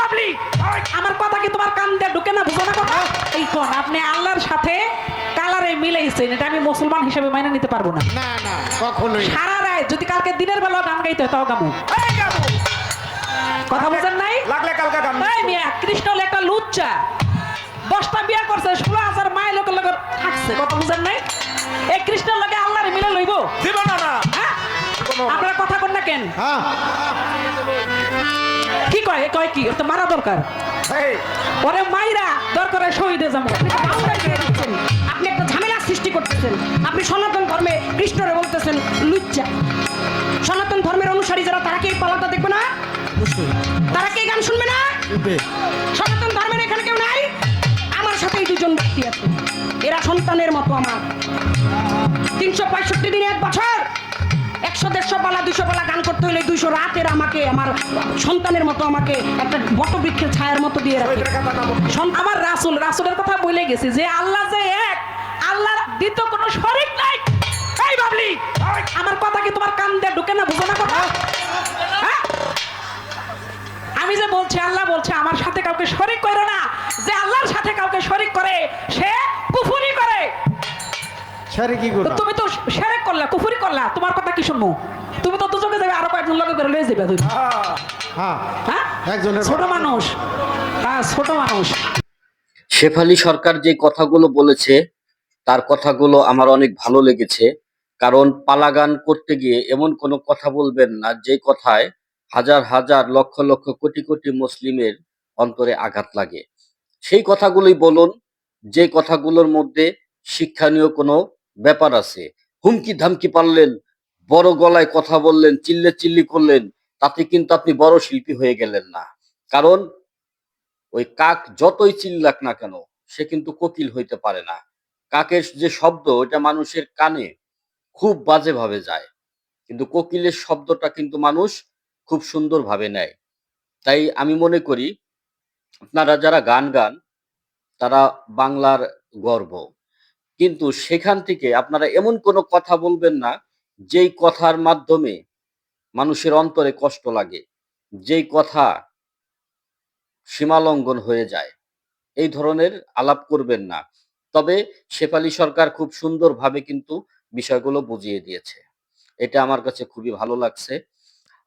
বাবলি, আমার কথা কি তোমার কান দিয়ে ঢুকে না? বুঝো না কথা? এই কোন আপনি আল্লাহর সাথে কালারে মিলাইছেন, এটা আমি মুসলমান হিসেবে মাইনে নিতে পারবো না। না না কখনোই না। সারা রাত যদি কালকে দিনের বেলা গান গাইতে হয় তাও গামু। এই গাবো। কথা বুঝেন নাই? লাগলে কালকে গান এই মিয়া কৃষ্ণ হলো একটা লুচ্চা, 10টা বিয়া করছে, 16,000 মাইল লোকের লোকের থাকছে। কথা বুঝেন নাই? এই কৃষ্ণের লগে আল্লাহরে মিলে লইব? দিব না না। হ্যাঁ, আপনারা কথা কন না কেন? হ্যাঁ কি কয়? এ কয় কি? ওর তো মারা দরকার। এই ওরে মাইরা দরকারে শহীদে যাবো। আপনি একটা ঝামেলা সৃষ্টি করতেছেন। আপনি সনাতন ধর্মে কৃষ্ণরে বলতেছেন লুচ্চা। সনাতন ধর্মের অনুসারী যারা, তারা কি এই পালাটা দেখবে না? তারা কি এই গান শুনবে না? সনাতন ধর্মের এখানে কেউ নাই? আমার সাথে এই দুজন ব্যক্তি আছে, এরা সন্তানের মতো আমার। 365 দিনে 1 বছর 100-150 পালা 200 পালা গান করতে হলে 200 রাত এরা আমাকে আমার সন্তানের মতো আমাকে একটা বটবৃক্ষের ছায়ার মতো দিয়ে রাখে। আমার রাসূলের কথা বলে গেছি যে আল্লাহ যে এক, আল্লাহর দ্বিতীয় কোনো শরীক নাই। এই বাবলি, আমার কথা কি তোমার কান দিয়ে ঢুকে না? বুঝো না কথা? হ্যাঁ, আমি যে বলছি, আল্লাহ বলছে আমার সাথে কাউকে শরীক করো না। যে আল্লাহর সাথে কাউকে শরীক করে সে কুফরি করে। সারি কি করব? তো তুমি তো শিরক করলা, কুফরি করলা, তোমার কথা কি শুনবো? তুমি তো দুজনে যাবে, আরো কয়েকজন লোকে করে লয়ে যাবে তুমি। হ্যাঁ হ্যাঁ, একজনের ছোট মানুষ, হ্যাঁ ছোট মানুষ। শেফালী সরকার যে কথাগুলো বলেছে তার কথাগুলো আমার অনেক ভালো লেগেছে। কারণ পালাগান করতে গিয়ে এমন কোনো কথা বলবেন না যে কথায় হাজার হাজার লক্ষ লক্ষ কোটি কোটি মুসলিমের অন্তরে আঘাত লাগে। সেই কথাগুলোই বলুন যে কথাগুলোর মধ্যে শিক্ষণীয় কোনো ব্যাপার আছে। হুমকি ধামকি পারলেন, বড় গলায় কথা বললেন, চিল্লে চিল্লি করলেন, তাতে কিন্তু আপনি বড় শিল্পী হয়ে গেলেন না। কারণ ওই কাক যতই চিল্লাক না কেন সে কিন্তু কোকিল হইতে পারে না। কাকের যে শব্দ ওটা মানুষের কানে খুব বাজেভাবে যায়, কিন্তু কোকিলের শব্দটা কিন্তু মানুষ খুব সুন্দরভাবে নেয়। তাই আমি মনে করি আপনারা যারা গান গান তারা বাংলার গর্ব, কিন্তু সেখান থেকে আপনারা এমন কোনো কথা বলবেন না যেই কথার মাধ্যমে মানুষের অন্তরে কষ্ট লাগে, যেই কথা সীমালঙ্ঘন হয়ে যায়। এই ধরনের আলাপ করবেন না। তবে শেফালী সরকার খুব সুন্দরভাবে কিন্তু বিষয়গুলো বুঝিয়ে দিয়েছে। এটা আমার কাছে খুবই ভালো লাগছে।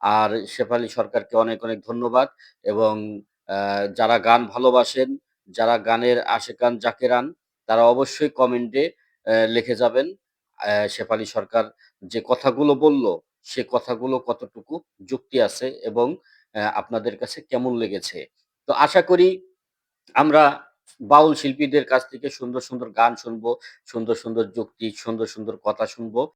আর শেফালী সরকারকে অনেক অনেক ধন্যবাদ। এবং যারা গান ভালোবাসেন, যারা গানের আশেকান জাকেরান, তারা অবশ্যই কমেন্টে লিখে যাবেন শেফালী সরকার যে কথাগুলো বলল সে কথাগুলো কতটুকু যুক্তি আছে এবং আপনাদের কাছে কেমন লেগেছে। তো আশা করি আমরা বাউল শিল্পীদের কাছ থেকে সুন্দর সুন্দর গান শুনবো, সুন্দর সুন্দর যুক্তি, সুন্দর সুন্দর কথা শুনবো।